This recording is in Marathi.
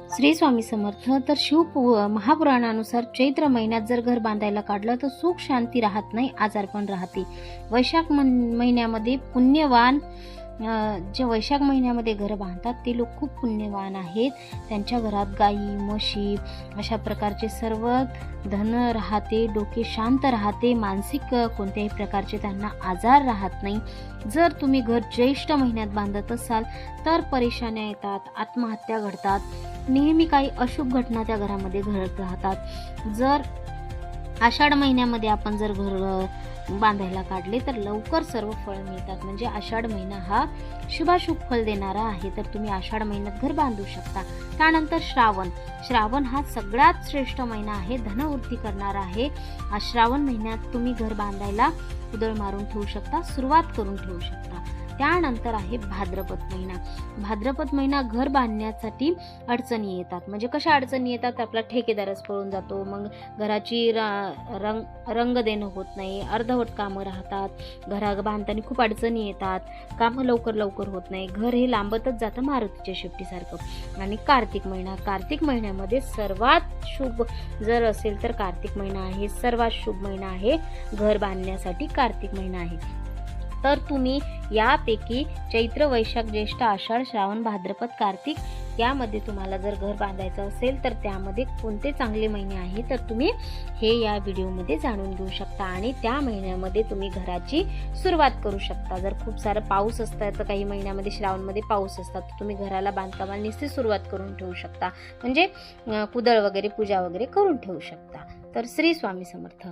श्री स्वामी समर्थ। तर महापुराणानुसार चैत्र महिन्यात जर घर बांधायला काढलं तर सुख शांती राहत नाही, आजार पण राहते। वैशाख महिन्यामध्ये पुण्यवान जे वैशाख महिन्यामध्ये घर बांधतात ते लोक खूप पुण्यवान आहेत। त्यांच्या घरात गायी म्हशी अशा प्रकारचे सर्व धन राहते, डोके शांत राहते, मानसिक कोणत्याही प्रकारचे त्यांना आजार राहत नाही। जर तुम्ही घर ज्येष्ठ महिन्यात बांधत असाल तर परेशान्या येतात, आत्महत्या घडतात, नेहमी काही अशुभ घटना त्या घरामध्ये घडत राहतात। जर आषाढ महिन्यामध्ये आपण जर घर बांधायला काढले तर लवकर सर्व फळ मिळतात। म्हणजे आषाढ महिना हा शुभाशुभ फळ देणारा आहे, तर तुम्ही आषाढ महिन्यात घर बांधू शकता। त्यानंतर श्रावण हा सगळ्यात श्रेष्ठ महिना आहे, धनवृद्धी करणारा आहे। श्रावण महिन्यात तुम्ही घर बांधायला कुदळ मारून ठेवू शकता, सुरुवात करून ठेवू शकता। त्यानंतर आहे भाद्रपद महिना। भाद्रपद महिना घर बांधण्यासाठी अडचणी येतात। म्हणजे कशा अडचणी येतात? आपला ठेकेदारच पळून जातो, मग घराची रंग देणं होत नाही, अर्धवट कामं राहतात, घरा बांधताना खूप अडचणी येतात, कामं लवकर होत नाही, घर हे लांबतच जातं मारुतीच्या शेपटीसारखं। आणि कार्तिक महिन्यामध्ये सर्वात शुभ जर असेल तर कार्तिक महिना आहे, सर्वात शुभ महिना आहे घर बांधण्यासाठी कार्तिक महिना आहे। तर तुम्ही यापैकी चैत्र वैशाख ज्येष्ठ आषाढ श्रावण भाद्रपद कार्तिक यामध्ये तुम्हाला जर घर बांधायचं असेल तर त्यामध्ये कोणते चांगले महिने आहे तर तुम्ही हे या व्हिडिओमध्ये जाणून घेऊ शकता आणि त्या महिन्यामध्ये तुम्ही घराची सुरुवात करू शकता। जर खूप सारा पाऊस असतात तर काही महिन्यामध्ये श्रावणमध्ये पाऊस असतात तर तुम्ही घराला बांधकामाला निश्चित सुरुवात करून ठेवू शकता, म्हणजे कुदळ वगैरे पूजा वगैरे करून ठेवू शकता। तर श्री स्वामी समर्थ।